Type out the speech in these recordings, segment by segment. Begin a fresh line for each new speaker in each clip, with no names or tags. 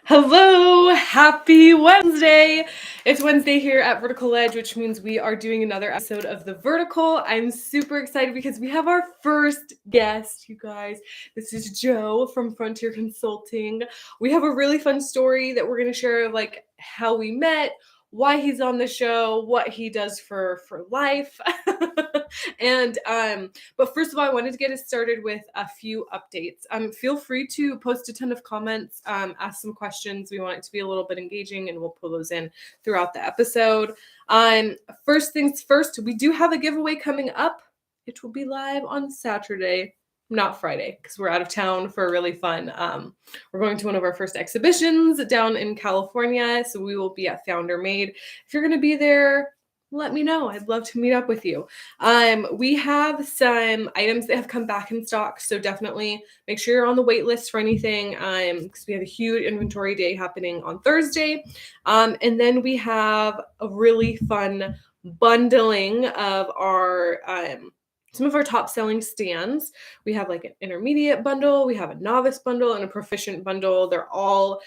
Hello, happy Wednesday. It's Wednesday here at Vertical Edge, which means we are doing another episode of The Vertical. I'm super excited because we have our first guest, you guys. This is Joe from Frontier Consulting. We have a really fun story that we're going to share, like how we met, why he's on the show, what he does for life. and But first of all, I wanted to get us started with a few updates. Feel free to post a ton of comments, ask some questions. We want it to be a little bit engaging, and we'll pull those in throughout the episode. First things first, we do have a giveaway coming up. It will be live on Saturday, not Friday, because we're out of town for a really fun. We're going to one of our first exhibitions down in California, so we will be at Founder Made. If you're going to be there, let me know. I'd love to meet up with you. We have some items that have come back in stock, so definitely make sure you're on the wait list for anything, because we have a huge inventory day happening on Thursday. And then we have a really fun bundling of our some of our top selling stands. We have like an intermediate bundle, we have a novice bundle, and a proficient bundle. They're all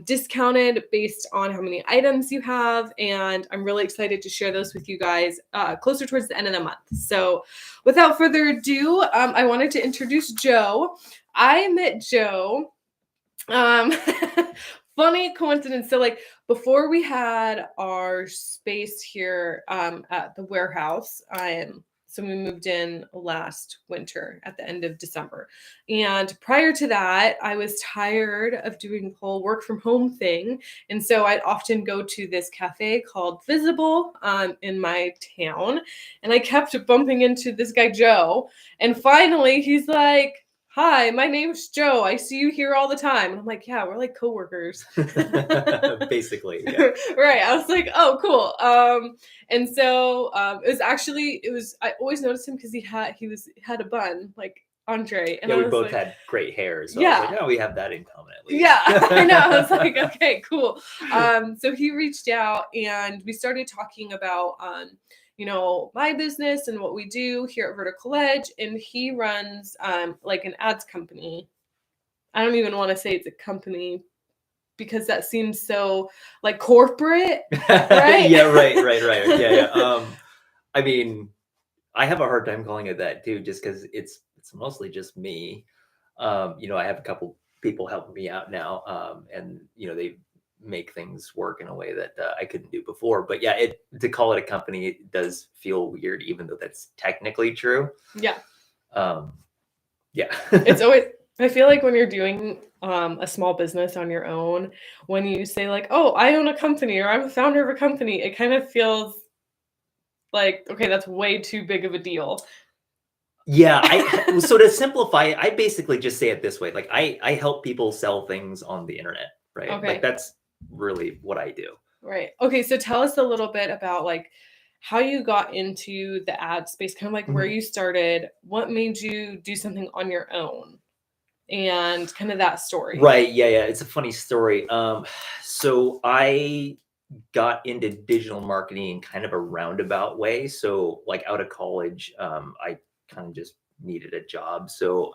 discounted based on how many items you have, and I'm really excited to share those with you guys closer towards the end of the month. So without further ado, I wanted to introduce Joe. I met Joe funny coincidence. So like before we had our space here at the warehouse, so we moved in last winter at the end of December. And prior to that, I was tired of doing the whole work from home thing. And so I'd often go to this cafe called Visible in my town. And I kept bumping into this guy, Joe. And finally, he's like, "Hi, my name's Joe. I see you here all the time." And I'm like, "Yeah, we're like coworkers."
Basically, yeah.
Right. I was like, "Oh, cool." And so I always noticed him because he had a bun, like Andre. And
Yeah,
I
we
was
both
like,
had great hair, so I was
yeah.
like, "Oh, we have that in common at least."
Yeah, I know. I was like, okay, cool. So he reached out and we started talking about, my business and what we do here at Vertical Edge. And he runs like an ads company. I don't even want to say it's a company because that seems so like corporate, right?
Yeah, right. Yeah. I mean, I have a hard time calling it that too, just because it's mostly just me. I have a couple people helping me out now, and they make things work in a way that I couldn't do before. But yeah, to call it a company, it does feel weird, even though that's technically true.
Yeah.
Yeah.
It's always, I feel like when you're doing a small business on your own, when you say like, "Oh, I own a company," or "I'm a founder of a company," it kind of feels like, okay, that's way too big of a deal.
Yeah, so to simplify, I basically just say it this way. Like I help people sell things on the internet, right?
Okay.
Like that's really what I do.
Right. Okay, so tell us a little bit about like how you got into the ad space, kind of like where you started, what made you do something on your own, and kind of that story.
Right. Yeah. It's a funny story. So I got into digital marketing in kind of a roundabout way. So like out of college, I kind of just needed a job. So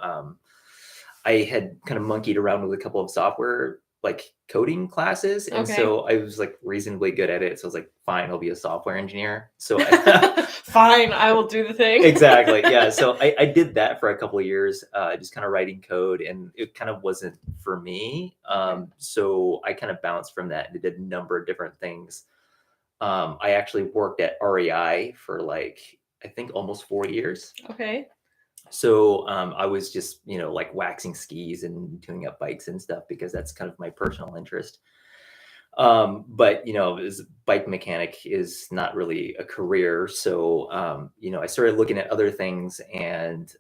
I had kind of monkeyed around with a couple of software like coding classes. And
Okay.
so I was like reasonably good at it. So I was like, fine, I'll be a software engineer. So
Fine, I will do the thing.
Exactly. Yeah. So I did that for a couple of years, just kind of writing code, and it kind of wasn't for me. So I kind of bounced from that and did a number of different things. I actually worked at REI for like, I think almost 4 years.
Okay.
So I was just, like waxing skis and tuning up bikes and stuff because that's kind of my personal interest. But as a bike mechanic is not really a career. So, I started looking at other things, and,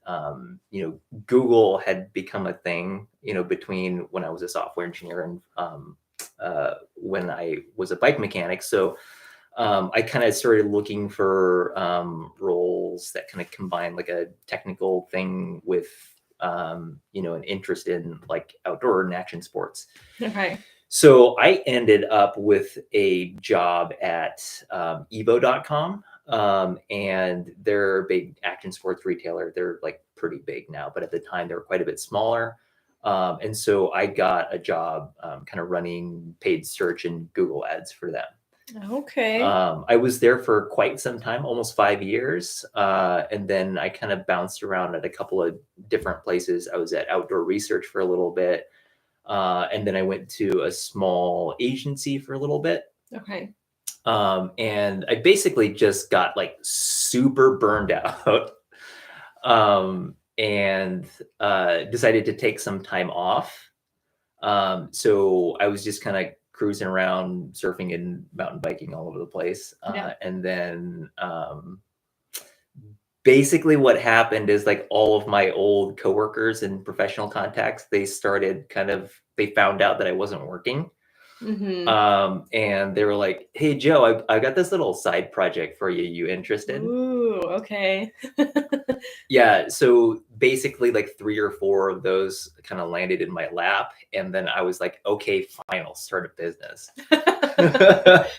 Google had become a thing, between when I was a software engineer and when I was a bike mechanic. So I kind of started looking for roles that kind of combine like a technical thing with, an interest in like outdoor and action sports.
Okay.
So I ended up with a job at evo.com, and they're a big action sports retailer. They're like pretty big now, but at the time they were quite a bit smaller. And so I got a job kind of running paid search and Google ads for them.
Okay.
I was there for quite some time, almost 5 years. And then I kind of bounced around at a couple of different places. I was at Outdoor Research for a little bit. And then I went to a small agency for a little bit.
Okay.
And I basically just got like super burned out. And decided to take some time off. So I was just kind of cruising around, surfing and mountain biking all over the place.
Yeah.
And then basically what happened is like all of my old coworkers and professional contacts, they found out that I wasn't working. And they were like, "Hey, Joe, I got this little side project for you. You interested?"
Ooh, okay.
Yeah. So basically like 3 or 4 of those kind of landed in my lap. And then I was like, okay, fine, I'll start a business.
I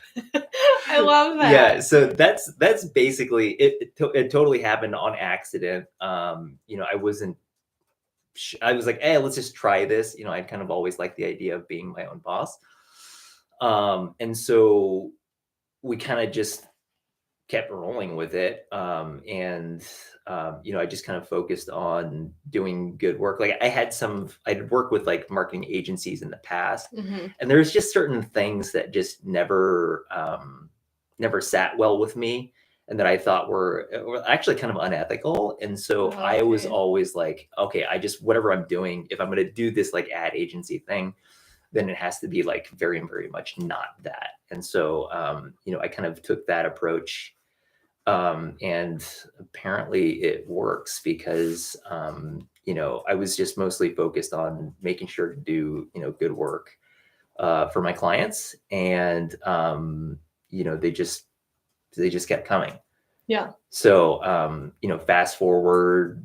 love that.
Yeah. So that's basically it. It totally happened on accident. I was like, hey, let's just try this. I kind of always liked the idea of being my own boss. And so we kind of just kept rolling with it. I just kind of focused on doing good work. Like I'd worked with like marketing agencies in the past, and there's just certain things that just never sat well with me, and that I thought were actually kind of unethical. And so I was always like, okay, whatever I'm doing, if I'm going to do this like ad agency thing, then it has to be like very, very much not that. And so, I kind of took that approach. And apparently it works because, I was just mostly focused on making sure to do, good work for my clients. And, they just kept coming.
Yeah.
So, fast forward,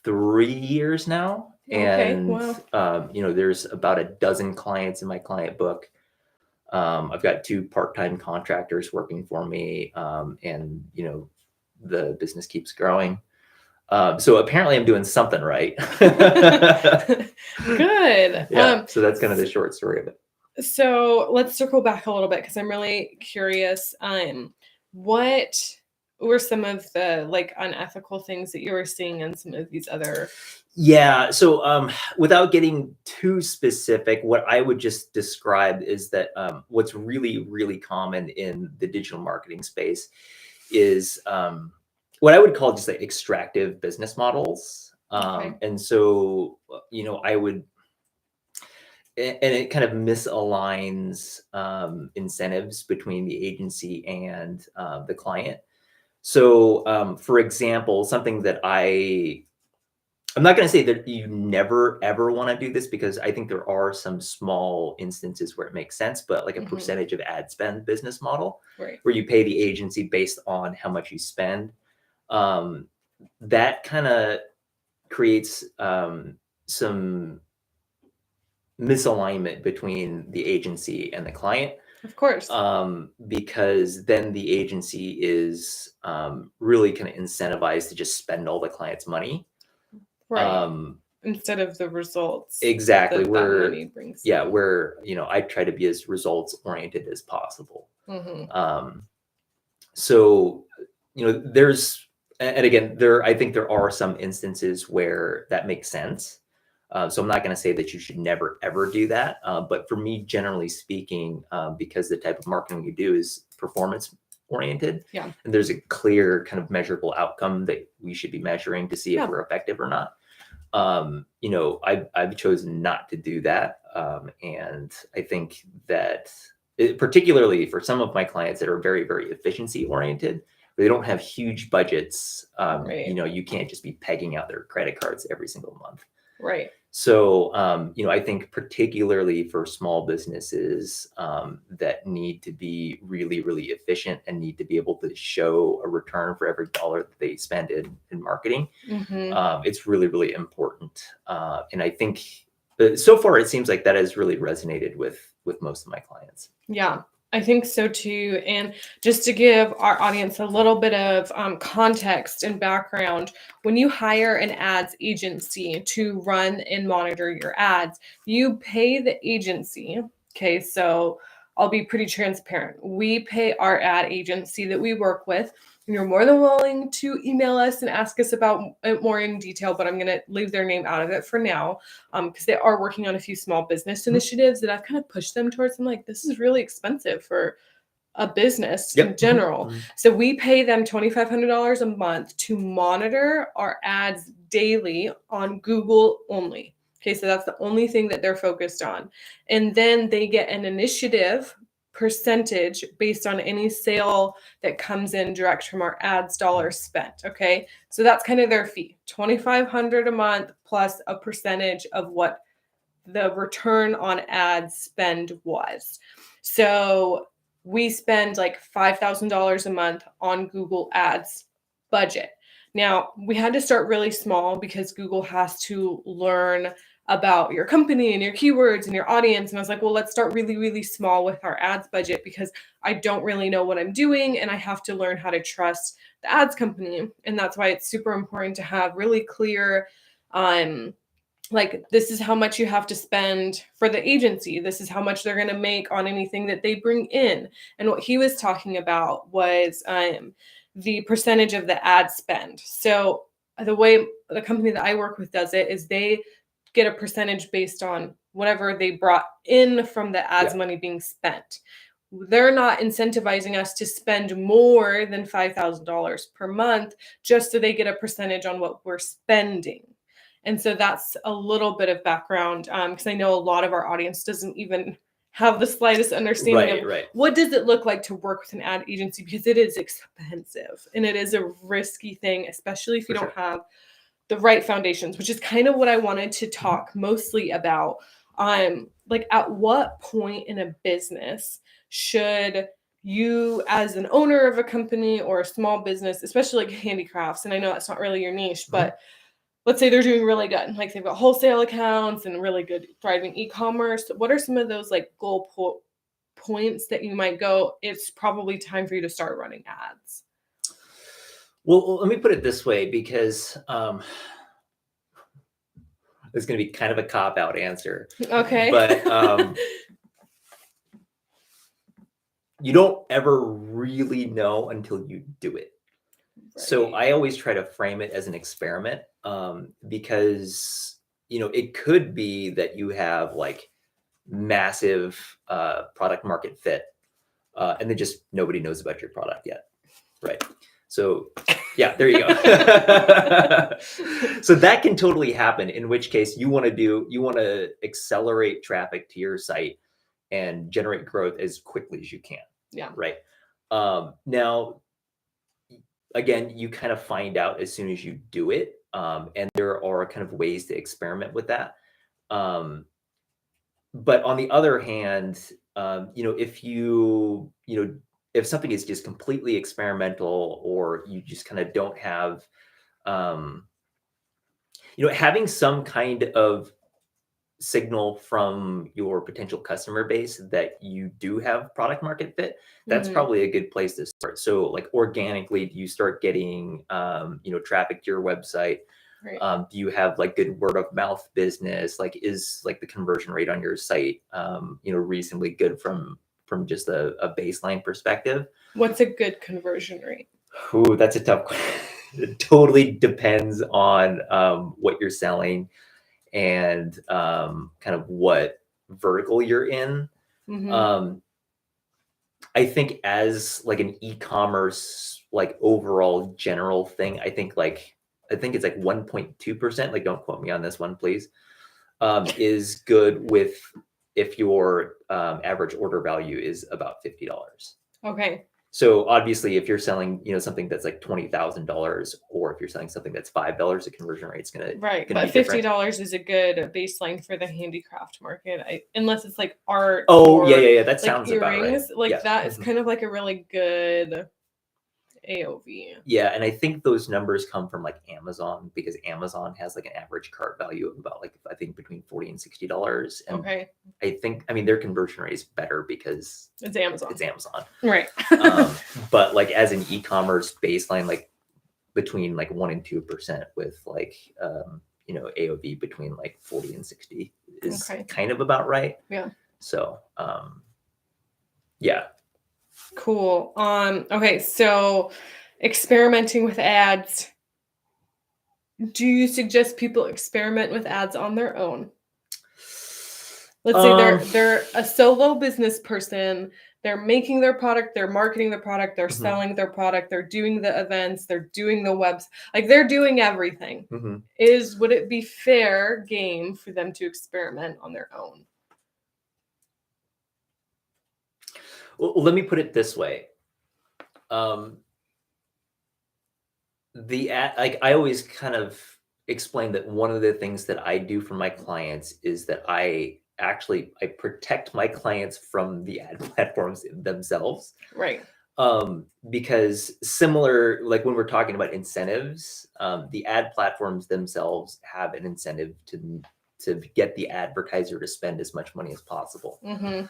3 years now?
Okay.
And,
wow.
There's about a dozen clients in my client book. I've got 2 part-time contractors working for me. And, the business keeps growing. So apparently I'm doing something right.
Good.
Yeah. So that's kind of the short story of it.
So let's circle back a little bit because I'm really curious. What were some of the like unethical things that you were seeing in some of these other?
Yeah. So without getting too specific, what I would just describe is that what's really, really common in the digital marketing space is what I would call just like extractive business models. And so, I would, and it kind of misaligns incentives between the agency and the client. So, for example, something that I'm not going to say that you never, ever want to do this, because I think there are some small instances where it makes sense, but like a percentage of ad spend business model,
right,
where you pay the agency based on how much you spend, that kind of creates some misalignment between the agency and the client.
Of course.
Because then the agency is really kind of incentivized to just spend all the client's money.
Right. Instead of the results.
Exactly.
That money brings.
Yeah. Where, I try to be as results oriented as possible. So, there's, and again, I think there are some instances where that makes sense. So I'm not going to say that you should never, ever do that. But for me, generally speaking, because the type of marketing we do is performance oriented,
yeah,
and there's a clear kind of measurable outcome that we should be measuring to see if we're effective or not. I've chosen not to do that. And I think that particularly for some of my clients that are very, very efficiency oriented, they don't have huge budgets.
right.
You can't just be pegging out their credit cards every single month.
Right.
So, I think particularly for small businesses that need to be really, really efficient and need to be able to show a return for every dollar that they spend in marketing, it's really, really important. And I think so far it seems like that has really resonated with most of my clients.
Yeah. I think so too. And just to give our audience a little bit of context and background, when you hire an ads agency to run and monitor your ads, you pay the agency. Okay, so I'll be pretty transparent. We pay our ad agency that we work with. And you're more than willing to email us and ask us about it more in detail, but I'm going to leave their name out of it for now because they are working on a few small business initiatives that I've kind of pushed them towards. I'm like, this is really expensive for a business in general. So we pay them $2,500 a month to monitor our ads daily on Google only. Okay, so that's the only thing that they're focused on. And then they get an initiative percentage based on any sale that comes in direct from our ads dollars spent. Okay, so that's kind of their fee, $2,500 a month plus a percentage of what the return on ad spend was. So we spend like $5,000 a month on Google Ads budget. Now, we had to start really small because Google has to learn about your company and your keywords and your audience. And I was like, well, let's start really, really small with our ads budget because I don't really know what I'm doing and I have to learn how to trust the ads company. And that's why it's super important to have really clear like, this is how much you have to spend for the agency. This is how much they're going to make on anything that they bring in. And what he was talking about was the percentage of the ad spend. So the way the company that I work with does it is they get a percentage based on whatever they brought in from the ads money being spent. They're not incentivizing us to spend more than $5,000 per month just so they get a percentage on what we're spending. And so that's a little bit of background because I know a lot of our audience doesn't even have the slightest understanding of what does it look like to work with an ad agency, because it is expensive and it is a risky thing, especially if you don't have the right foundations, which is kind of what I wanted to talk mostly about. Like, at what point in a business should you, as an owner of a company or a small business, especially like handicrafts, and I know that's not really your niche, but let's say they're doing really good, like they've got wholesale accounts and really good thriving e-commerce. What are some of those like goal points that you might go, it's probably time for you to start running ads?
Well, let me put it this way, because it's going to be kind of a cop-out answer.
Okay.
But you don't ever really know until you do it. Right. So I always try to frame it as an experiment because, it could be that you have like massive product market fit and then just nobody knows about your product yet. Right. So yeah, there you go. So that can totally happen, in which case you want to accelerate traffic to your site and generate growth as quickly as you can.
Yeah.
Right. Now, again, you kind of find out as soon as you do it. And there are kind of ways to experiment with that. But on the other hand, if something is just completely experimental, or you just kind of don't have, having some kind of signal from your potential customer base that you do have product market fit, that's probably a good place to start. So like organically, do you start getting, traffic to your website? Right. Do you have like good word of mouth business? Like, is like the conversion rate on your site, reasonably good from just a baseline perspective?
What's a good conversion rate?
Ooh, that's a tough question. It totally depends on what you're selling and kind of what vertical you're in. I think as like an e-commerce, like overall general thing, I think it's like 1.2%. Like, don't quote me on this one, please. Is good with if your average order value is about $50.
Okay.
So obviously, if you're selling, something that's like $20,000, or if you're selling something that's $5, the conversion rate's gonna
but
be
$50 is a good baseline for the handicraft market, unless it's like art.
Oh, yeah. That
like
sounds
earrings.
about right.
Like that is kind of like a really good AOV.
Yeah, and I think those numbers come from like Amazon, because Amazon has like an average cart value of about like, I think between $40 and $60. And
Okay,
I think, I mean, their conversion rate is better because
it's Amazon.
it's Amazon.
Right.
But like as an e-commerce baseline, like between like 1% and 2% with like you know, AOV between like 40 and 60 is
Okay.
kind of about right.
Yeah.
So yeah.
Cool. Okay, so experimenting with ads. Do you suggest people experiment with ads on their own? Let's say they're a solo business person. They're making their product, they're marketing the product, they're
Mhm.
selling their product, they're doing the events, they're doing the webs, like they're doing everything.
Mhm.
Would it be fair game for them to experiment on their own?
Well, let me put it this way. The ad, like I always kind of explain that one of the things that I do for my clients is that I protect my clients from the ad platforms themselves.
Right.
Because similar, like when we're talking about incentives, the ad platforms themselves have an incentive to get the advertiser to spend as much money as possible.
Mm-hmm.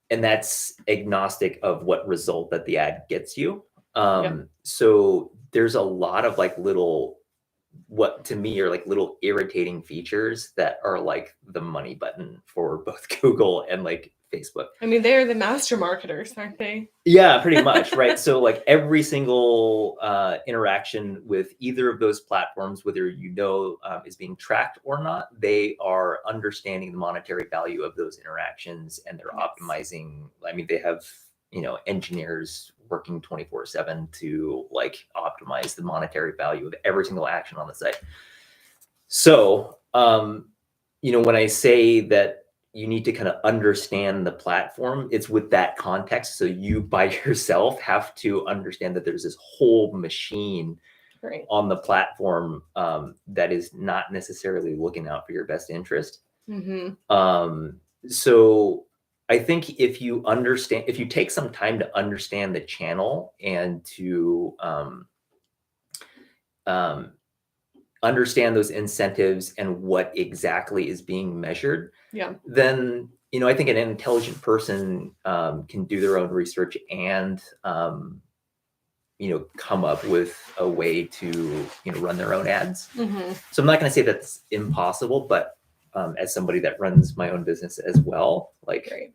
And that's agnostic of what result that the ad gets you.
Yep.
So there's a lot of like little, what to me are like little irritating features that are like the money button for both Google and like Facebook.
I mean, they're the master marketers, aren't they?
Yeah, pretty much, right? So like every single interaction with either of those platforms, whether you know is being tracked or not, they are understanding the monetary value of those interactions, and they're
Yes.
optimizing. I mean, they have, you know, engineers working 24/7 to like optimize the monetary value of every single action on the site. So, you know, when I say that you need to kind of understand the platform, it's with that context. So you by yourself have to understand that there's this whole machine
Right.
on the platform that is not necessarily looking out for your best interest.
Mm-hmm.
So I think if you take some time to understand the channel and to understand those incentives and what exactly is being measured,
Yeah.
then, you know, I think an intelligent person can do their own research and, you know, come up with a way to, you know, run their own ads.
Mm-hmm.
So I'm not going to say that's impossible, but as somebody that runs my own business as well, like,
Great.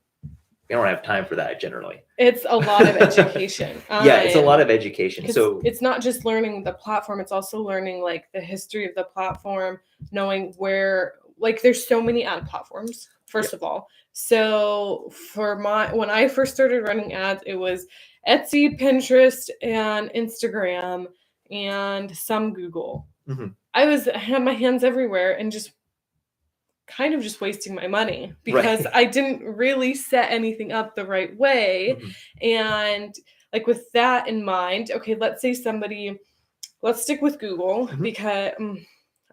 I don't have time for that generally.
It's a lot of education.
Yeah, it's a lot of education. So
it's not just learning the platform, it's also learning like the history of the platform, knowing where, like there's so many ad platforms, first of all. So when I first started running ads, it was Etsy, Pinterest, and Instagram, and some Google.
Mhm.
I had my hands everywhere and just kind of just wasting my money because
Right.
I didn't really set anything up the right way.
Mhm.
And like with that in mind, okay, let's stick with Google
Mhm.
because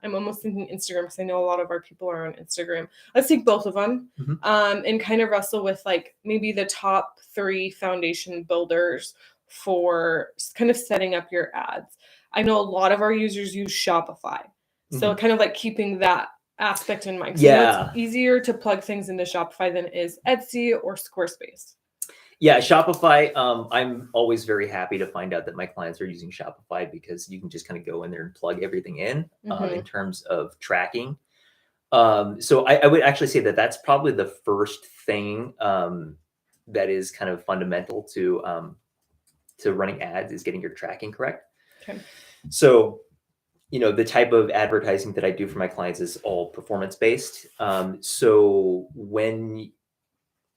I'm almost thinking Instagram because I know a lot of our people are on Instagram. Let's take both of them
Mhm.
and kind of wrestle with like maybe the top 3 foundation builders for kind of setting up your ads. I know a lot of our users use Shopify. So
Mhm.
kind of like keeping that aspect in mind.
Yeah.
It's easier to plug things into Shopify than it is Etsy or Squarespace.
Yeah, Shopify. I'm always very happy to find out that my clients are using Shopify because you can just kind of go in there and plug everything in terms of tracking. So I would actually say that that's probably the first thing that is kind of fundamental to running ads is getting your tracking correct.
Okay.
So, you know, the type of advertising that I do for my clients is all performance based. So when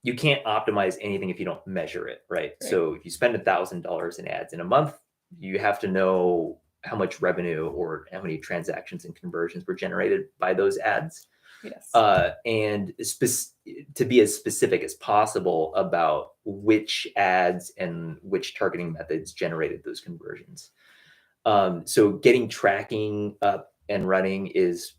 you can't optimize anything if you don't measure it, right? So if you spend $1,000 in ads in a month, you have to know how much revenue or how many transactions and conversions were generated by those ads.
Yes.
And to be as specific as possible about which ads and which targeting methods generated those conversions. So getting tracking up and running is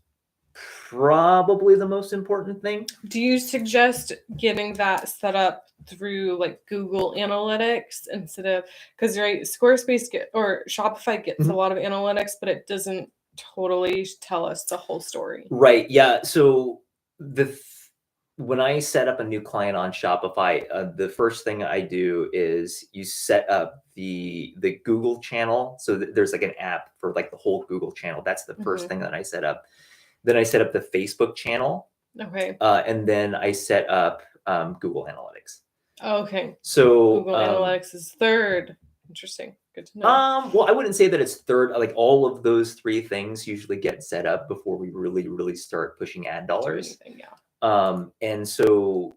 probably the most important thing.
Do you suggest getting that set up through like Google Analytics instead of, because right, Squarespace or Shopify gets a lot of analytics, but it doesn't totally tell us the whole story.
Right. Yeah. So when I set up a new client on Shopify, the first thing I do is you set up the Google channel. So there's like an app for like the whole Google channel. That's the first thing that I set up. Then I set up the Facebook channel.
Okay.
And then I set up Google Analytics.
Okay.
So
Google Analytics is third. Interesting. Good to know.
Well, I wouldn't say that it's third. Like all of those three things usually get set up before we really start pushing ad dollars.
Yeah.
And so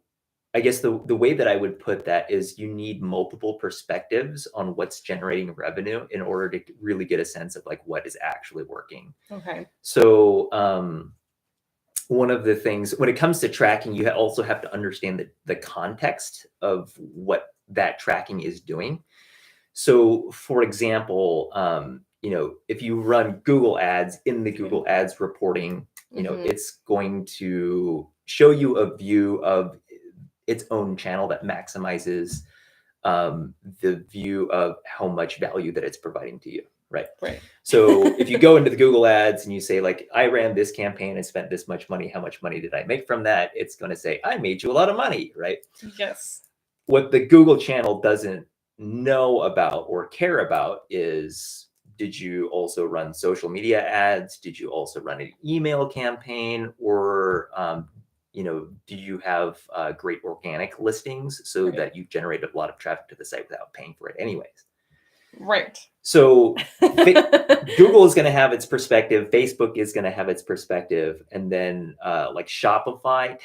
I guess the way that I would put that is you need multiple perspectives on what's generating revenue in order to really get a sense of like what is actually working.
Okay.
So one of the things when it comes to tracking, you also have to understand the context of what that tracking is doing. So for example, if you run Google ads in the Google ads reporting, it's going to show you a view of its own channel that maximizes the view of how much value that it's providing to you. Right. So if you go into the Google ads and you say like, I ran this campaign and spent this much money, how much money did I make from that? It's going to say, I made you a lot of money. Right.
Yes.
What the Google channel doesn't know about or care about is, did you also run social media ads? Did you also run an email campaign? Or, do you have great organic listings so that you generated a lot of traffic to the site without paying for it anyways?
Right.
So Google is going to have its perspective. Facebook is going to have its perspective. And then like Shopify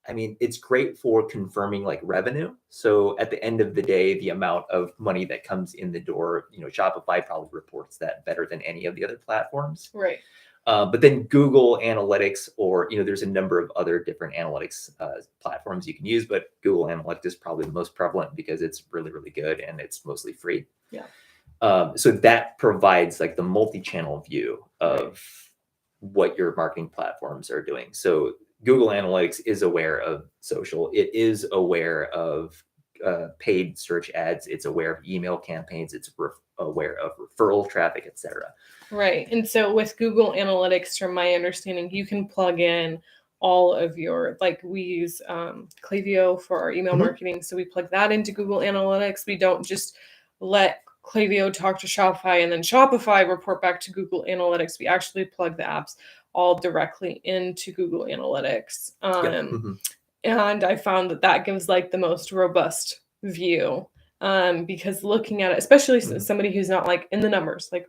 it's great for confirming like revenue. So at the end of the day, the amount of money that comes in the door, Shopify probably reports that better than any of the other platforms.
Right.
But then Google Analytics, or, there's a number of other different analytics platforms you can use, but Google Analytics is probably the most prevalent because it's really, really good and it's mostly free.
Yeah.
So that provides like the multi-channel view of what your marketing platforms are doing. So Google Analytics is aware of social. It is aware of paid search ads. It's aware of email campaigns. It's aware of referral traffic, etc.
Right. And so with Google Analytics, from my understanding, you can plug in all of your, like we use Klaviyo for our email marketing. So we plug that into Google Analytics. We don't just let Klaviyo talk to Shopify and then Shopify report back to Google Analytics. We actually plug the apps all directly into Google Analytics. And I found that gives like the most robust view because looking at it, especially somebody who's not like in the numbers, like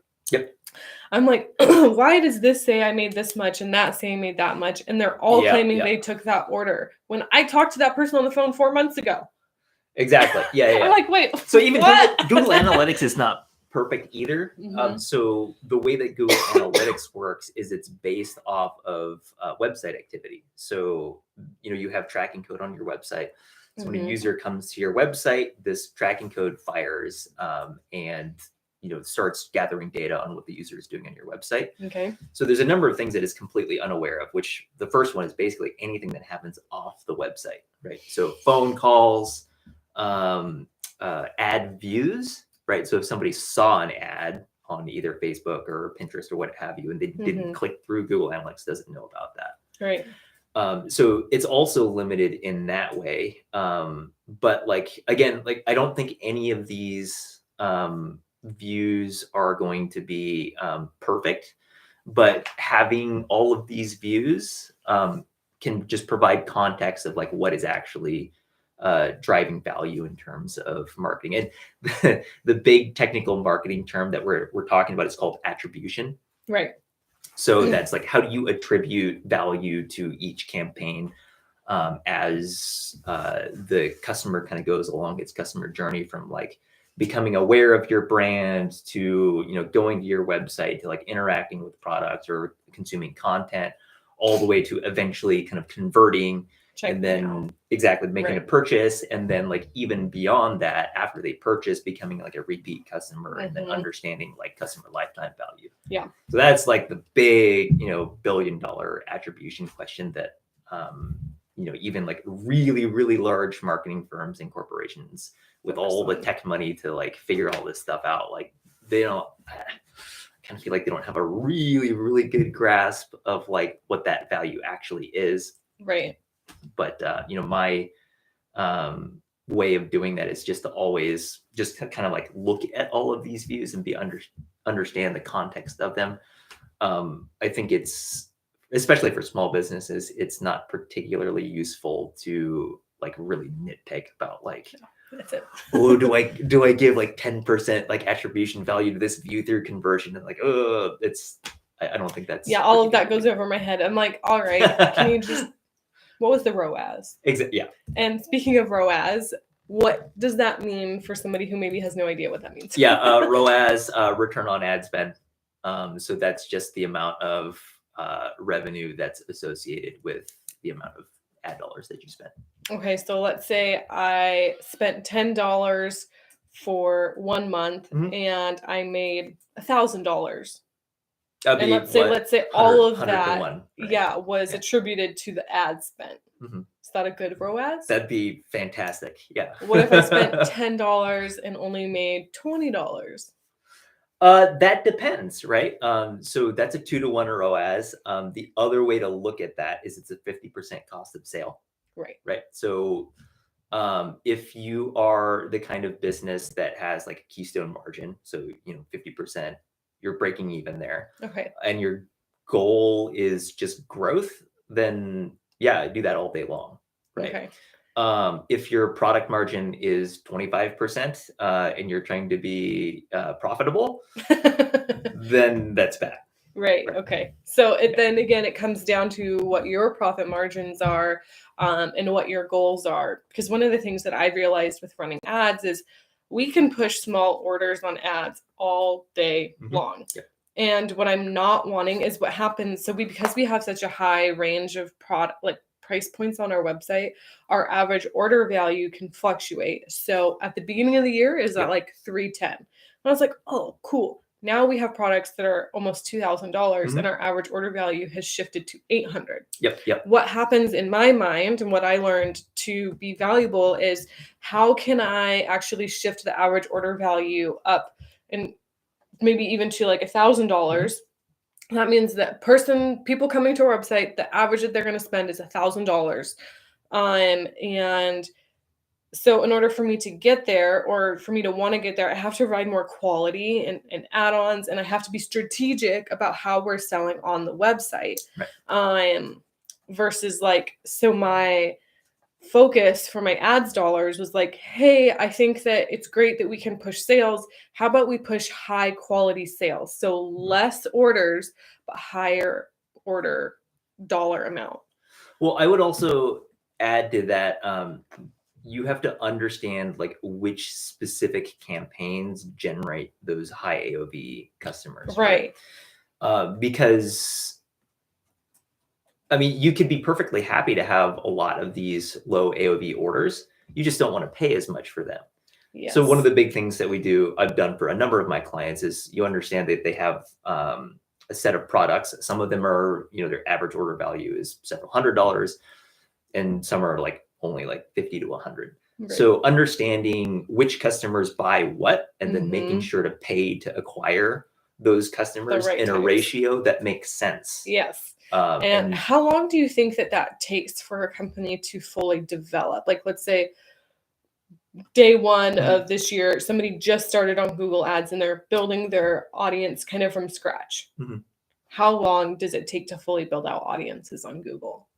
I'm like, why does this say I made this much and that say I made that much? And they're all claiming they took that order when I talked to that person on the phone 4 months ago.
Exactly. Yeah.
I'm like, wait.
So even Google Analytics is not perfect either. So the way that Google Analytics works is it's based off of website activity. So, you have tracking code on your website. So when a user comes to your website, this tracking code fires and starts gathering data on what the user is doing on your website.
Okay. So
there's a number of things that it's completely unaware of, which the first one is basically anything that happens off the website, right? So phone calls, ad views, right? So if somebody saw an ad on either Facebook or Pinterest or what have you, and they didn't click through, Google Analytics doesn't know about that.
Right.
So it's also limited in that way. But like, again, like I don't think any of these views are going to be perfect, but having all of these views can just provide context of like what is actually driving value in terms of marketing. And the big technical marketing term that we're talking about is called attribution.
Right.
So that's like, how do you attribute value to each campaign as the customer kind of goes along its customer journey from like becoming aware of your brand to, going to your website to like interacting with products or consuming content, all the way to eventually kind of converting
Check
and
me
then
out.
exactly making a
Right.
purchase, and then like even beyond that, after they purchase, becoming like a repeat customer, and then
Mhm.
understanding like customer lifetime value.
Yeah.
So that's like the big, billion-dollar attribution question that even like really, really large marketing firms and corporations with
Focus
all the
on.
tech money to like figure all this stuff out, like they don't. I kind of feel like they don't have a really, really good grasp of like what that value actually is.
Right.
But my way of doing that is just to always just kind of like look at all of these views and understand the context of them. I think it's, especially for small businesses, it's not particularly useful to like really nitpick about like,
That's it.
oh, do I give like 10% like attribution value to this view through conversion? And like, oh, I don't think that's,
Yeah, all of that goes over my head. I'm like, all right, can you just, what was the ROAS?
Yeah.
And speaking of ROAS, what does that mean for somebody who maybe has no idea what that means?
Yeah, ROAS, return on ad spend. So that's just the amount of revenue that's associated with the amount of ad dollars that you spend.
Okay, so let's say I spent $10 for 1 month and I made $1,000. And let's say all of that, right, was attributed to the ad spent.
Mm-hmm.
Is that a good ROAS?
That'd be fantastic. Yeah.
What if I spent $10 and only made $20?
That depends, right? So that's a 2-to-1 ROAS. The other way to look at that is it's a 50% cost of sale.
Right.
Right. So if you are the kind of business that has like a keystone margin, so 50%, you're breaking even there.
Okay.
And your goal is just growth, then yeah, do that all day long. Right.
Okay.
If your product margin is 25% and you're trying to be profitable, then that's bad.
Right. Okay. So then again, it comes down to what your profit margins are and what your goals are. Because one of the things that I realized with running ads is we can push small orders on ads all day long. Yeah. And what I'm not wanting is what happens. So because we have such a high range of product, like price points on our website, our average order value can fluctuate. So at the beginning of the year is at like $310. And I was like, oh, cool. Now we have products that are almost $2,000 and our average order value has shifted to $800.
Yep.
What happens in my mind and what I learned to be valuable is how can I actually shift the average order value up and maybe even to like $1,000. That means that people coming to our website, the average that they're going to spend is $1,000. And so in order for me to get there, or for me to want to get there, I have to provide more quality and add-ons, and I have to be strategic about how we're selling on the website. Right. Versus like, so my focus for my ads dollars was like, hey, I think that it's great that we can push sales. How about we push high quality sales? So less orders, but higher order dollar amount.
Well, I would also add to that, you have to understand like which specific campaigns generate those high AOV customers. Right. Because I mean, you could be perfectly happy to have a lot of these low AOV orders. You just don't want to pay as much for them. Yes. So one of the big things that I've done for a number of my clients is you understand that they have a set of products. Some of them are, their average order value is several $100s, and some are like only like 50 to 100. Right. So understanding which customers buy what, and then making sure to pay to acquire those customers in a ratio that makes sense.
Yes. And how long do you think that takes for a company to fully develop? Like, let's say day one of this year, somebody just started on Google Ads and they're building their audience kind of from scratch. How long does it take to fully build out audiences on Google?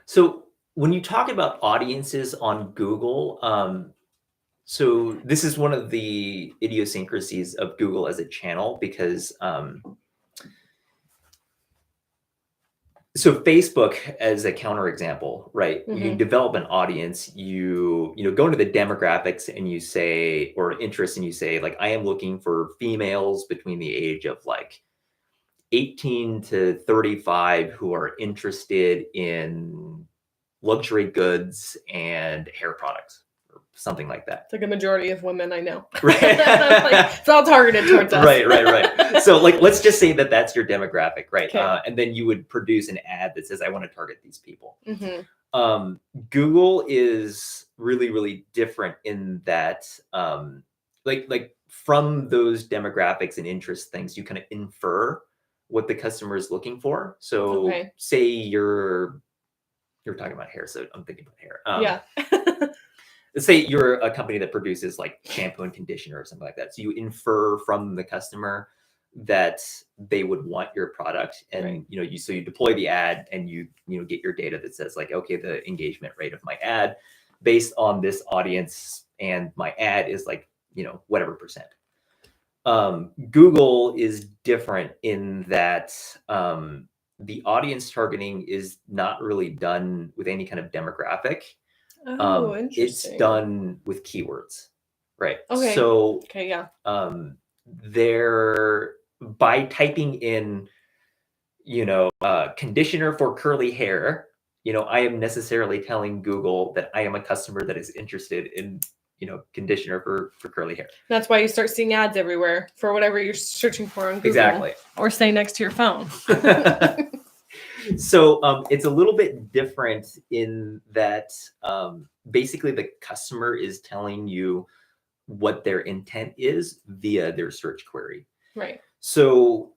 So when you talk about audiences on Google, so this is one of the idiosyncrasies of Google as a channel, because so Facebook as a counterexample, right? You develop an audience, you go into the demographics and you say, or interest, and you say like, I am looking for females between the age of like 18 to 35 who are interested in luxury goods and hair products or something like that.
It's like a majority of women I know.
Right.
Like, it's all targeted towards us.
Right. So like, let's just say that that's your demographic, right?
Okay.
And then you would produce an ad that says, I want to target these people.
Mm-hmm.
Google is really, really different in that, like from those demographics and interest things, you kind of infer what the customer is looking for. So
Okay.
say you're talking about hair, so I'm thinking about hair.
Yeah.
Say you're a company that produces like shampoo and conditioner or something like that. So you infer from the customer that they would want your product, and
Right.
you deploy the ad, and you get your data that says like, okay, the engagement rate of my ad based on this audience, and my ad is like whatever percent. Google is different in that the audience targeting is not really done with any kind of demographic.
Oh,
It's
interesting.
done with keywords, right?
Okay.
So
Okay, yeah.
they're by typing in, conditioner for curly hair, I am necessarily telling Google that I am a customer that is interested in, conditioner for curly hair.
That's why you start seeing ads everywhere for whatever you're searching for on Google.
Exactly.
Or stay next to your phone.
So it's a little bit different in that basically the customer is telling you what their intent is via their search query.
Right.
So,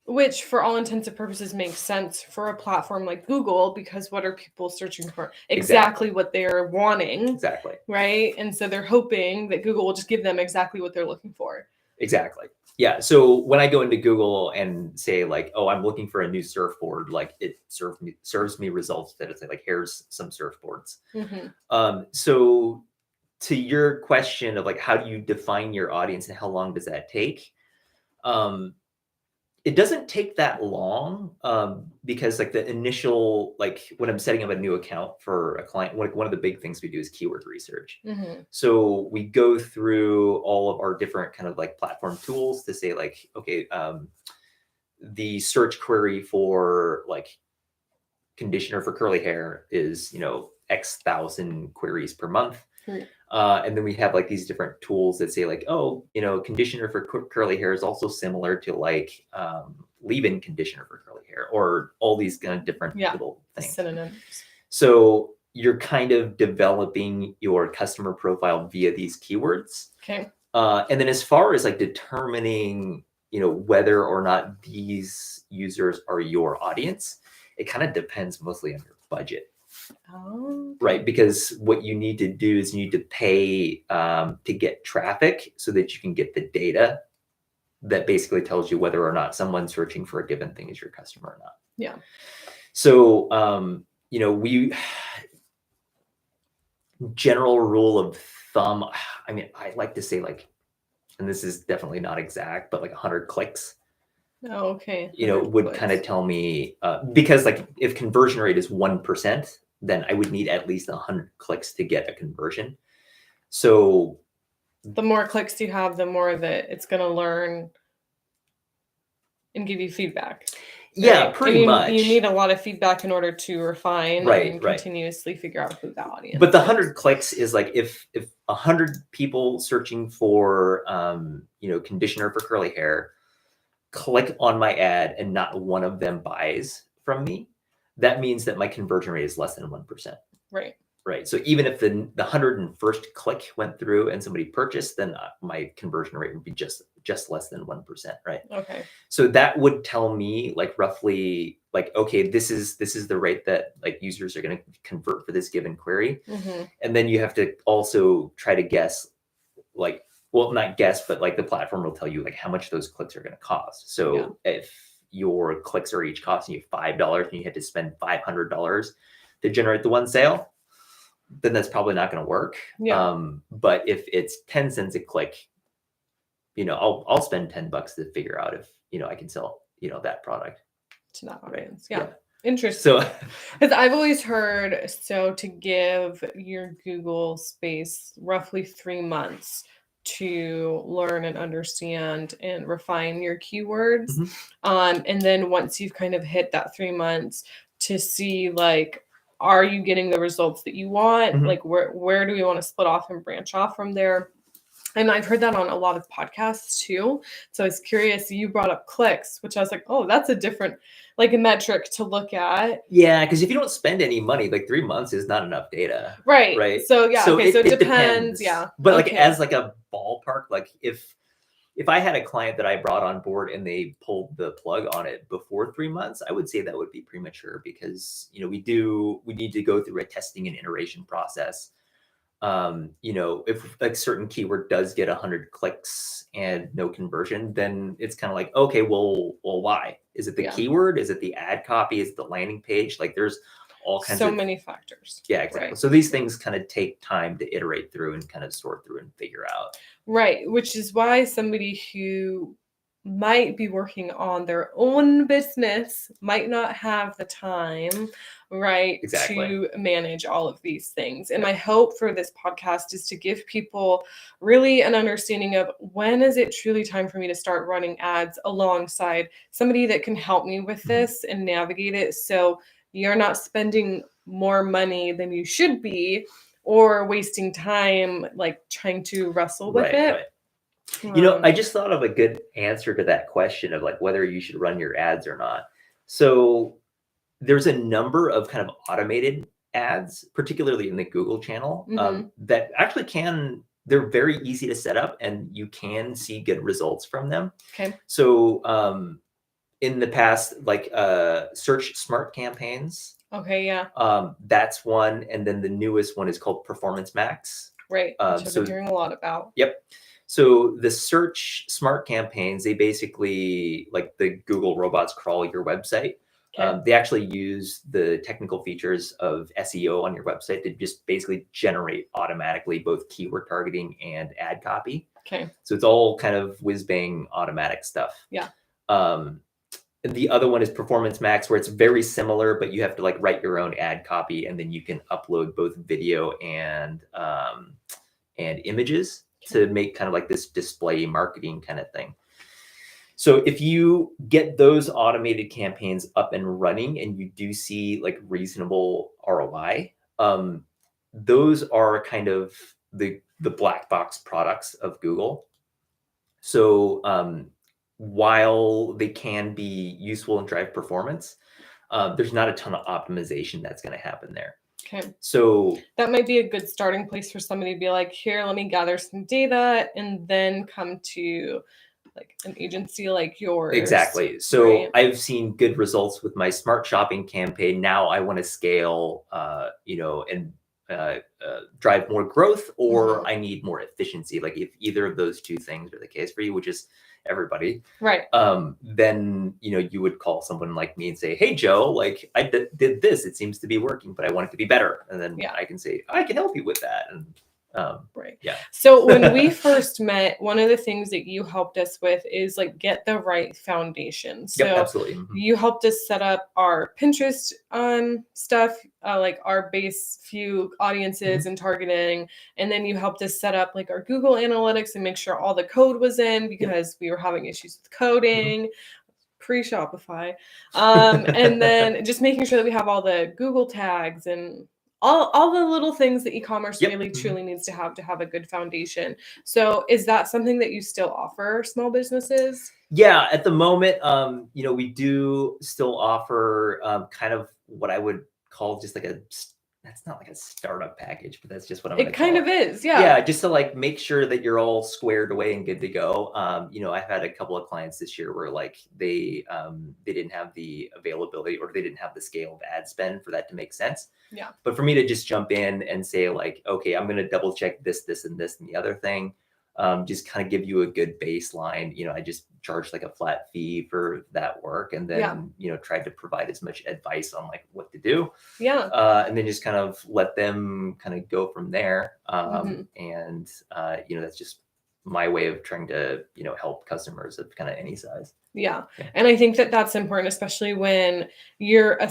which for all intents and purposes makes sense for a platform like Google, because what are people searching for? Exactly what they're wanting.
Exactly.
Right. And so they're hoping that Google will just give them exactly what they're looking for.
Exactly. Yeah. So when I go into Google and say like, oh, I'm looking for a new surfboard, like it serves me results that it's like, here's some surfboards.
Mm-hmm.
So to your question of like, how do you define your audience and how long does that take? It doesn't take that long because like the initial, like when I'm setting up a new account for a client, one of the big things we do is keyword research.
Mm-hmm.
So we go through all of our different kind of like platform tools to say like, okay, the search query for like conditioner for curly hair is, X thousand queries per month.
Right.
And then we have like these different tools that say like, oh, conditioner for curly hair is also similar to like leave-in conditioner for curly hair, or all these kind of different little things.
Synonyms.
So you're kind of developing your customer profile via these keywords.
Okay.
And then as far as like determining, whether or not these users are your audience, it kind of depends mostly on your budget.
Oh, okay.
Right, because what you need to do is you need to pay to get traffic so that you can get the data that basically tells you whether or not someone searching for a given thing is your customer or not.
Yeah.
So, we general rule of thumb, I mean, I like to say like, and this is definitely not exact, but like 100 clicks.
Oh, okay.
Would kind of tell me, because like if conversion rate is 1%, then I would need at least 100 clicks to get a conversion. So
the more clicks you have, the more that it's going to learn and give you feedback.
Yeah,
right?
pretty much.
You need a lot of feedback in order to refine and continuously figure out who that audience
But the
is.
100 clicks is like if 100 people searching for conditioner for curly hair click on my ad and not one of them buys from me, that means that my conversion rate is less than 1%. Right. So even if the 101st click went through and somebody purchased, then my conversion rate would be just less than 1%. Right.
Okay.
So that would tell me like roughly like, okay, this is the rate that like users are going to convert for this given query.
Mm-hmm.
And then you have to also try to guess like, well, not guess, but like the platform will tell you like how much those clicks are going to cost. So if your clicks are each costing you $5 and you had to spend $500 to generate the one sale, then that's probably not going to work.
Yeah.
But if it's 10 cents a click, I'll spend $10 to figure out if, I can sell, that product
to that audience. Yeah. Interesting.
So,
because I've always heard, so to give your Google space roughly 3 months to learn and understand and refine your keywords.
Mhm.
And then once you've kind of hit that 3 months to see like, are you getting the results that you want?
Mhm.
Like where do we want to split off and branch off from there? And I've heard that on a lot of podcasts too. So I was curious, you brought up clicks, which I was like, oh, that's a different like a metric to look at.
Yeah, because if you don't spend any money, like 3 months is not enough data,
Right.
right?
So yeah,
So
okay. So it
it
depends.
depends.
Yeah.
But like
Okay.
as like a ballpark, like if I had a client that I brought on board and they pulled the plug on it before 3 months, I would say that would be premature because we need to go through a testing and iteration process. If like certain keyword does get 100 clicks and no conversion, then it's kind of like, okay, well, why? Is it the
Yeah.
keyword? Is it the ad copy? Is it the landing page? Like there's all kinds
So
of
many factors.
yeah, exactly.
Right.
So these things kind of take time to iterate through and kind of sort through and figure out.
Right. Which is why somebody who might be working on their own business might not have the time, right,
Exactly.
to manage all of these things. And
Yep.
my hope for this podcast is to give people really an understanding of when is it truly time for me to start running ads alongside somebody that can help me with
Mhm.
this and navigate it so you're not spending more money than you should be or wasting time like trying to wrestle with
Right,
it.
right.
Um,
I just thought of a good answer to that question of like whether you should run your ads or not. So there's a number of kind of automated ads, particularly in the Google channel,
Mhm.
that actually they're very easy to set up and you can see good results from them.
Okay.
So in the past, like search smart campaigns,
Okay, yeah.
that's one. And then the newest one is called Performance Max.
Right. Which I've
So
been hearing a lot about.
Yep. So the search smart campaigns, they basically like the Google robots crawl your website.
Okay.
They actually use the technical features of SEO on your website to just basically generate automatically both keyword targeting and ad copy.
Okay.
So it's all kind of whiz bang automatic stuff.
Yeah.
The other one is Performance Max, where it's very similar, but you have to like write your own ad copy, and then you can upload both video and images to make kind of like this display marketing kind of thing. So if you get those automated campaigns up and running and you do see like reasonable ROI, those are kind of the black box products of Google. So while they can be useful and drive performance, there's not a ton of optimization that's going to happen there.
Okay.
So
that might be a good starting place for somebody to be like, here, let me gather some data and then come to like an agency like yours.
Exactly. So
right?
I've seen good results with my smart shopping campaign. Now I want to scale, and drive more growth, or I need more efficiency. Like if either of those two things are the case for you, which is everybody,
right?
Then you would call someone like me and say, "Hey, Joe, like I did this. It seems to be working, but I want it to be better." And then I can say, "I can help you with that." And
right.
Yeah.
So when we first met, one of the things that you helped us with is like get the right foundation. So
Yep, absolutely. Mhm.
You helped us set up our Pinterest stuff, like our base few audiences and targeting. And then you helped us set up like our Google Analytics and make sure all the code was in because we were having issues with coding. Pre-Shopify. And then just making sure that we have all the Google tags and all the little things that e-commerce really truly needs to have a good foundation. So is that something that you still offer small businesses?
Yeah, at the moment, we do still offer kind of what I would call just like that's not like a startup package, but that's just what I'm
It kind of is, yeah.
Yeah, just to like make sure that you're all squared away and good to go. I've had a couple of clients this year where like they didn't have the availability or they didn't have the scale of ad spend for that to make sense.
Yeah.
But for me to just jump in and say like, okay, I'm going to double check this, and this, and the other thing, just kind of give you a good baseline. I just charge like a flat fee for that work, and then tried to provide as much advice on like what to do.
Yeah.
And then just kind of let them kind of go from there. And that's just my way of trying to help customers of kind of any size.
Yeah. And I think that that's important, especially when you're a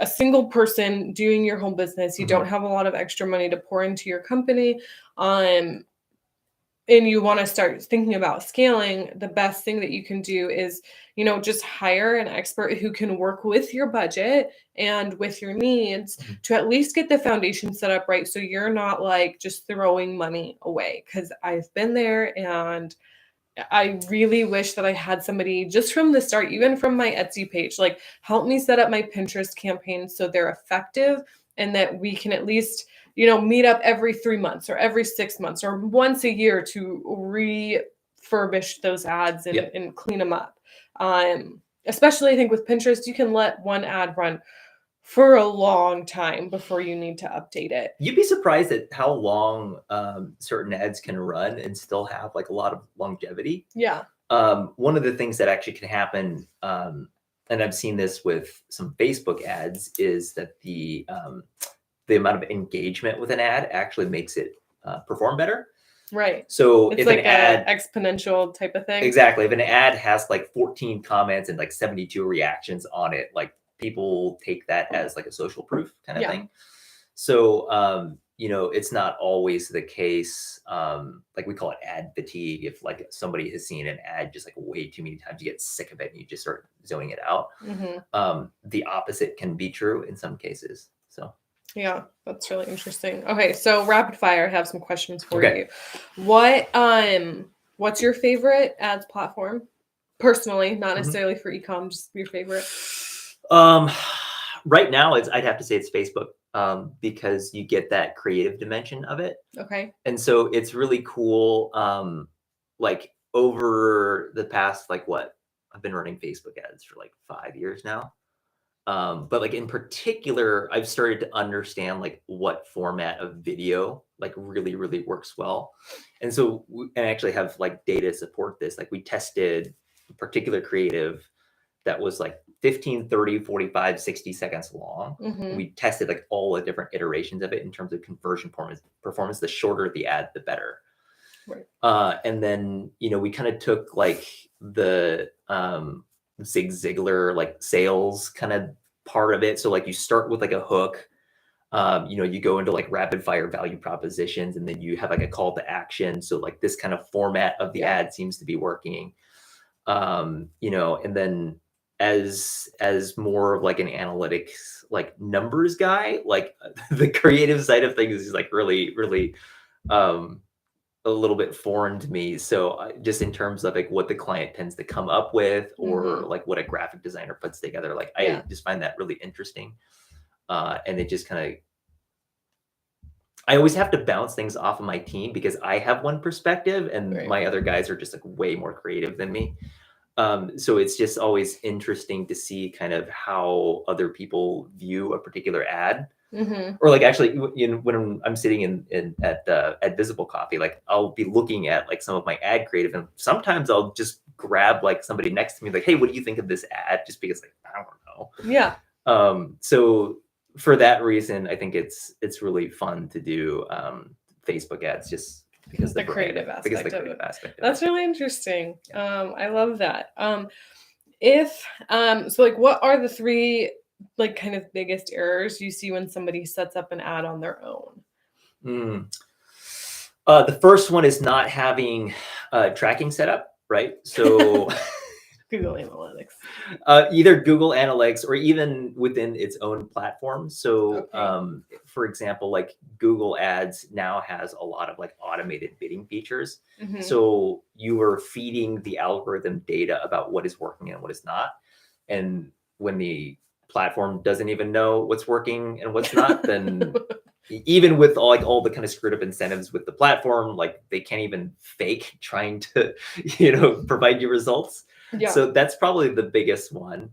single person doing your home business. You don't have a lot of extra money to pour into your company. and you want to start thinking about scaling, the best thing that you can do is, just hire an expert who can work with your budget and with your needs
Mhm.
to at least get the foundation set up right. So you're not like just throwing money away. Cause I've been there, and I really wish that I had somebody just from the start, even from my Etsy page, like help me set up my Pinterest campaigns so they're effective, and that we can at least, meet up every 3 months or every 6 months or once a year to refurbish those ads and,
Yep.
and clean them up. Especially I think with Pinterest, you can let one ad run for a long time before you need to update it.
You'd be surprised at how long certain ads can run and still have like a lot of longevity.
Yeah.
One of the things that actually can happen, and I've seen this with some Facebook ads, is that the amount of engagement with an ad actually makes it perform better.
Right.
So
It's
if
like
an ad,
a exponential type of thing.
exactly, if an ad has like 14 comments and like 72 reactions on it, like people take that as like a social proof kind of
Yeah.
thing. So, it's not always the case. Like we call it ad fatigue. If like somebody has seen an ad just like way too many times, you get sick of it and you just start zoning it out. The opposite can be true in some cases. So,
Yeah, that's really interesting. Okay, so rapid fire, I have some questions for
Okay.
you. What's your favorite ads platform? Personally, not
Mhm.
necessarily for ecom, just your favorite.
Right now I'd have to say it's Facebook, because you get that creative dimension of it.
Okay.
And so it's really cool. Like over the past, like what, I've been running Facebook ads for like 5 years now. But like in particular, I've started to understand like what format of video like really, really works well. And so, and I actually have like data to support this. Like we tested a particular creative that was like 15, 30, 45, 60 seconds long.
Mm-hmm.
We tested like all the different iterations of it in terms of conversion performance. The shorter the ad, the better.
Right.
And then, we kind of took like the Zig Ziglar like sales kind of part of it. So like you start with like a hook, you go into like rapid fire value propositions, and then you have like a call to action. So like this kind of format of the ad seems to be working. And then as more of like an analytics, like numbers guy, like the creative side of things is like really, really, a little bit foreign to me. So just in terms of like what the client tends to come up with, or like what a graphic designer puts together, like I just find that really interesting. And it just kind of, I always have to bounce things off of my team because I have one perspective and my other guys are just like way more creative than me. So it's just always interesting to see kind of how other people view a particular ad.
Mm-hmm.
Or like actually, when I'm sitting at Visible Coffee, like I'll be looking at like some of my ad creative, and sometimes I'll just grab like somebody next to me, like, hey, what do you think of this ad? Just because like I don't know.
Yeah.
So for that reason, I think it's really fun to do Facebook ads, just because
the creative aspect of it. That's really interesting. I love that. So like what are the three like kind of biggest errors you see when somebody sets up an ad on their own?
The first one is not having tracking set up, right? So
Google Analytics.
Either Google Analytics or even within its own platform. So, for example, like Google Ads now has a lot of like automated bidding features.
Mm-hmm.
So you are feeding the algorithm data about what is working and what is not. And when the platform doesn't even know what's working and what's not, then even with all the kind of screwed up incentives with the platform, like they can't even fake trying to, provide you results.
Yeah.
So that's probably the biggest one.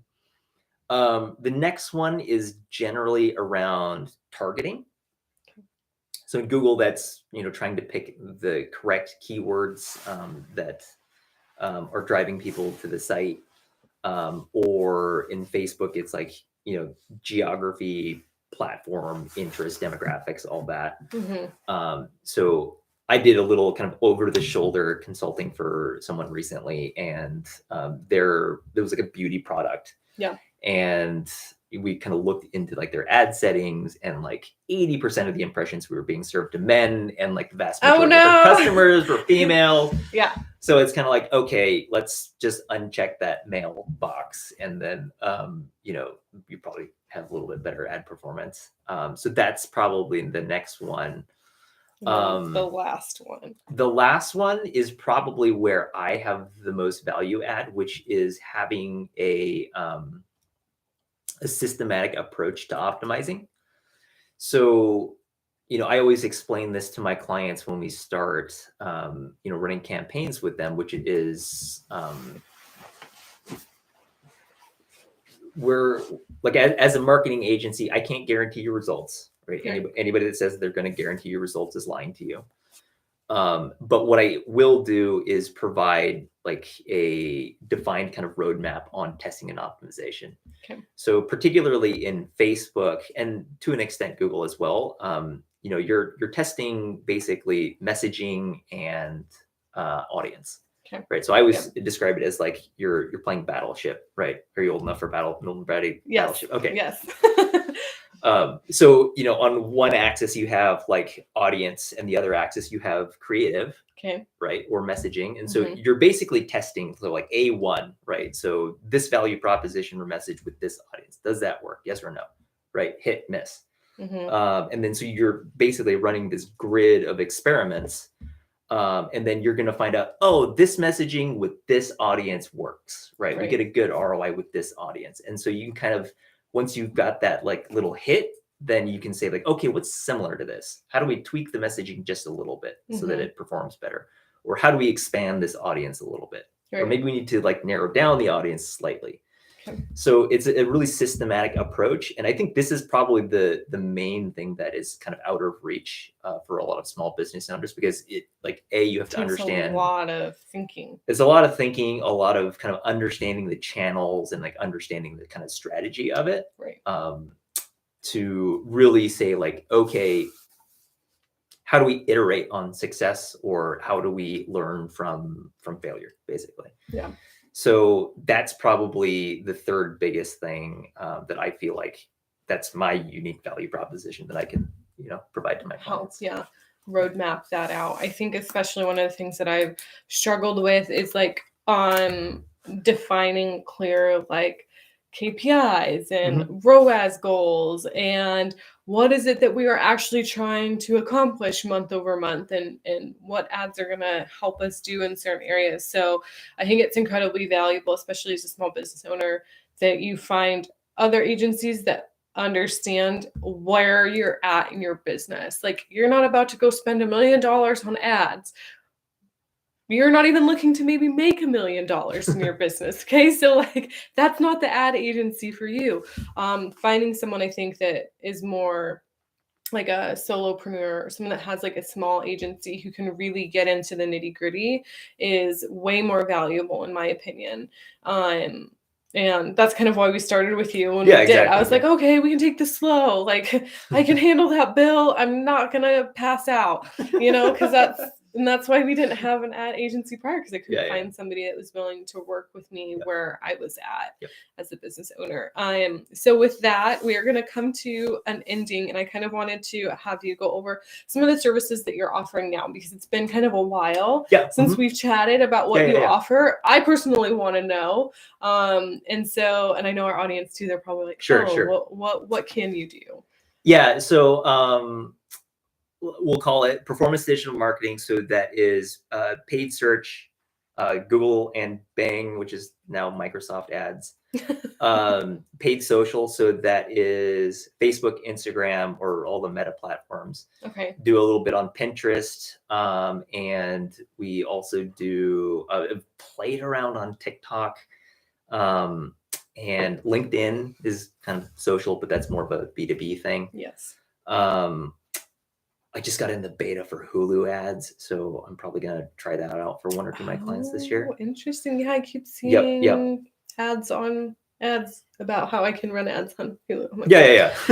The next one is generally around targeting. So in Google, that's, trying to pick the correct keywords that are driving people to the site. Or in Facebook, it's like, geography, platform, interest, demographics, all that.
Mm-hmm.
So I did a little kind of over the shoulder consulting for someone recently, and there was like a beauty product.
Yeah.
And, we kind of looked into like their ad settings, and like 80% of the impressions we were being served to men, and like the vast majority of our customers were females.
Yeah.
So it's kind of like, okay, let's just uncheck that male box, and then you probably have a little bit better ad performance. So that's probably the next one.
The last one.
The last one is probably where I have the most value add, which is having a systematic approach to optimizing. So, I always explain this to my clients when we start, running campaigns with them, which is we're like, as a marketing agency, I can't guarantee your results, right? Anybody that says they're going to guarantee your results is lying to you. But what I will do is provide like a defined kind of roadmap on testing and optimization.
Okay.
So particularly in Facebook, and to an extent Google as well, you're testing basically messaging and audience.
Okay.
Right. So I always describe it as like you're playing Battleship, right? Are you old enough for Battleship?
Yes.
Okay.
Yes.
So, on one axis you have like audience, and the other axis you have creative,
okay,
right? Or messaging. And so you're basically testing, so like A1, right? So this value proposition or message with this audience, does that work? Yes or no? Right? Hit, miss. And then so you're basically running this grid of experiments. And then you're going to find out, oh, this messaging with this audience works, right? We get a good ROI with this audience. And so you can kind of, once you've got that like little hit, then you can say like, okay, what's similar to this? How do we tweak the messaging just a little bit so that it performs better? Or how do we expand this audience a little bit? Or maybe we need to like narrow down the audience slightly. So it's a really systematic approach. And I think this is probably the main thing that is kind of out of reach for a lot of small business owners, because you have to understand
a lot of thinking.
It's a lot of thinking, a lot of kind of understanding the channels and like understanding the kind of strategy of it.
Right.
To really say like, okay, how do we iterate on success, or how do we learn from failure, basically?
Yeah.
So that's probably the third biggest thing that I feel like that's my unique value proposition that I can, provide to my clients.
Yeah. Roadmap that out. I think especially one of the things that I've struggled with is like defining clear like KPIs and ROAS goals, and what is it that we are actually trying to accomplish month over month, and what ads are going to help us do in certain areas. So I think it's incredibly valuable, especially as a small business owner, that you find other agencies that understand where you're at in your business. Like, you're not about to go spend $1 million on ads. You're not even looking to maybe make $1 million in your business. Okay. So like, that's not the ad agency for you. Finding someone, I think, that is more like a solopreneur, or someone that has like a small agency who can really get into the nitty gritty is way more valuable, in my opinion. And that's kind of why we started with you. When we did, exactly. I was like, okay, we can take this slow. Like, I can handle that bill. I'm not going to pass out, because that's why we didn't have an ad agency prior, because I couldn't find somebody that was willing to work with me where I was at as a business owner. So with that, we are going to come to an ending, and I kind of wanted to have you go over some of the services that you're offering now, because it's been kind of a while since we've chatted about what you offer. I personally want to know. And I know our audience too, they're probably like, sure. What can you do?
Yeah. So, we'll call it performance digital marketing. So that is paid search, Google and Bing, which is now Microsoft Ads, paid social. So that is Facebook, Instagram, or all the Meta platforms.
Okay.
Do a little bit on Pinterest. And we also do played around on TikTok. And LinkedIn is kind of social, but that's more of a B2B thing.
Yes.
I just got in the beta for Hulu ads, so I'm probably going to try that out for one or two of my clients this year.
Interesting. Yeah, I keep seeing ads about how I can run ads on Hulu. Like,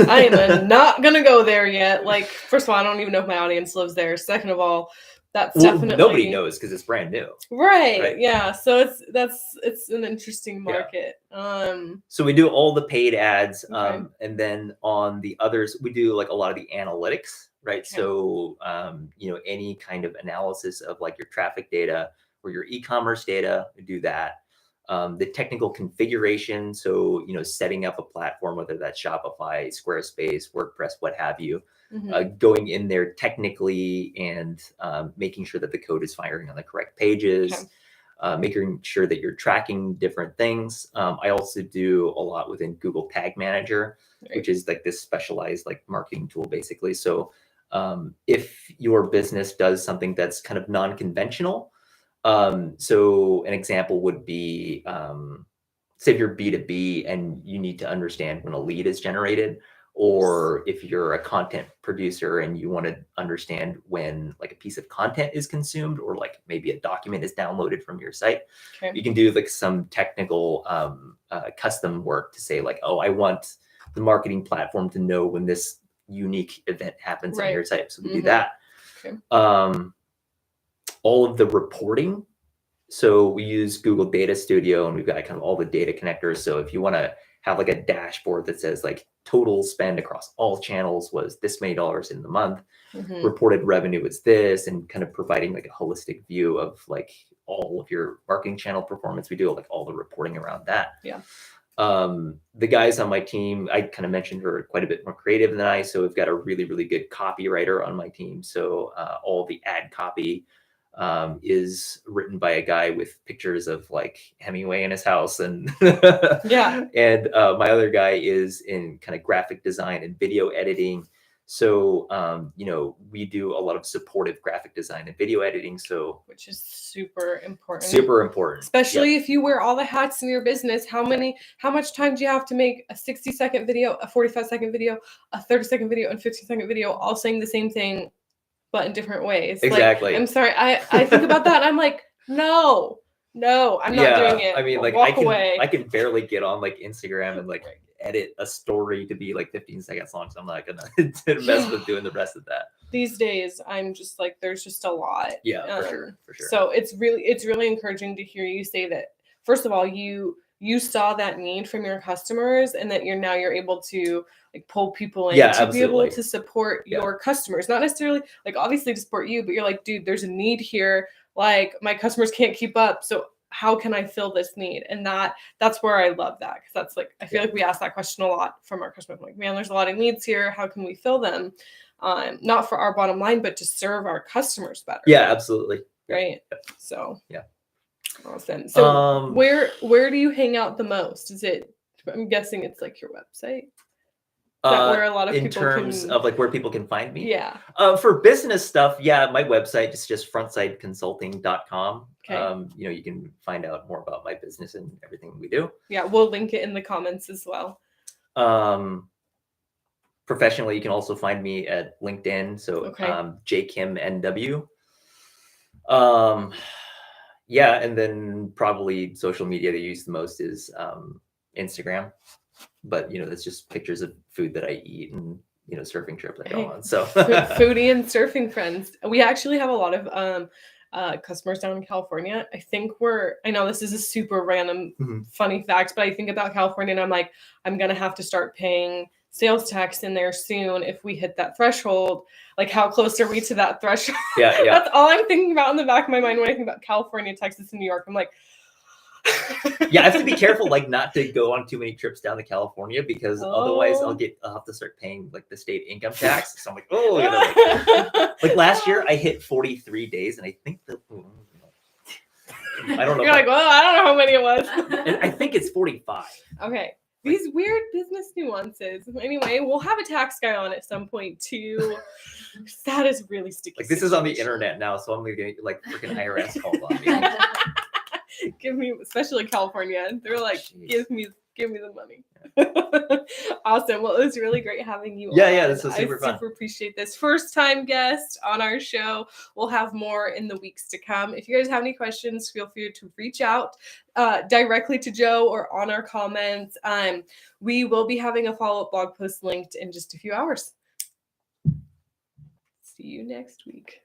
I am not going to go there yet. Like, first of all, I don't even know if my audience lives there. Second of all, that's
Well,
definitely
nobody knows because it's brand new.
Right. Yeah. So it's an interesting
Yeah.
market.
So we do all the paid ads,
Okay.
and then on the others, we do like a lot of the analytics, right?
Okay.
So any kind of analysis of like your traffic data or your e-commerce data, we do that. The technical configuration, so setting up a platform, whether that's Shopify, Squarespace, WordPress, what have you, going in there technically and making sure that the code is firing on the correct pages.
Okay.
Making sure that you're tracking different things. I also do a lot within Google Tag Manager, which is like this specialized like marketing tool, basically. So if your business does something that's kind of non-conventional, so an example would be, say if you're B2B and you need to understand when a lead is generated, or if you're a content producer and you want to understand when like a piece of content is consumed, or like maybe a document is downloaded from your site, you can do like some technical custom work to say like, oh, I want the marketing platform to know when this unique event happens on your site. So we do that.
Okay.
All of the reporting. So we use Google Data Studio, and we've got kind of all the data connectors. So if you want to have like a dashboard that says like total spend across all channels was this many dollars in the month, reported revenue is this, and kind of providing like a holistic view of like all of your marketing channel performance. We do like all the reporting around that.
Yeah.
The guys on my team, I kind of mentioned, are quite a bit more creative than I. So we've got a really, really good copywriter on my team. So all the ad copy is written by a guy with pictures of like Hemingway in his house, and and my other guy is in kind of graphic design and video editing. So we do a lot of supportive graphic design and video editing, so
which is super important, especially if you wear all the hats in your business. How much time do you have to make a 60-second video, a 45-second video, a 30-second video, and 15-second video, all saying the same thing but in different ways?
Exactly.
Like, I'm sorry, I think about that and I'm like, no, I'm not doing it.
I mean, like
walk away.
I can barely get on like Instagram and like edit a story to be like 15 seconds long, so I'm not gonna mess with doing the rest of that.
These days I'm just like, there's just a lot.
For sure.
So it's really encouraging to hear you say that. First of all, you saw that need from your customers, and that you're able to like pull people in to be able to support your customers, not necessarily like obviously to support you, but you're like, dude, there's a need here. Like my customers can't keep up, so how can I fill this need? And that's where I love that, because that's like, I feel like we ask that question a lot from our customers. I'm like, man, there's a lot of needs here. How can we fill them? Not for our bottom line, but to serve our customers better.
Yeah, absolutely.
Right. So awesome. So where do you hang out the most? I'm guessing it's like your website. Where a lot of
in
people
terms of like where people can find me.
Yeah.
For business stuff, my website is just frontsideconsulting.com.
Okay.
You can find out more about my business and everything we do.
Yeah, we'll link it in the comments as well.
Professionally, you can also find me at LinkedIn. So JKimNW. And then probably social media they use the most is Instagram. But that's just pictures of food that I eat and surfing trips I go on. So
foodie and surfing friends. We actually have a lot of customers down in California. I know this is a super random funny fact, but I think about California and I'm like, I'm gonna have to start paying sales tax in there soon if we hit that threshold. Like, how close are we to that threshold?
Yeah.
That's all I'm thinking about in the back of my mind when I think about California, Texas, and New York. I'm like,
I have to be careful, like not to go on too many trips down to California, because otherwise I'll have to start paying like the state income tax. So I'm like, like last year I hit 43 days, and I think I don't know.
You're like, well, I don't know how many it was.
And I think it's 45.
Okay. These weird business nuances. Anyway, we'll have a tax guy on at some point too. That is really sticky.
Like, this is on the internet now, so I'm gonna get like freaking IRS called on me.
Give me, especially California. They're like, give me the money. Awesome. Well, it was really great having you on.
This was super fun.
I super appreciate this. First time guest on our show. We'll have more in the weeks to come. If you guys have any questions, feel free to reach out directly to Joe or on our comments. We will be having a follow-up blog post linked in just a few hours. See you next week.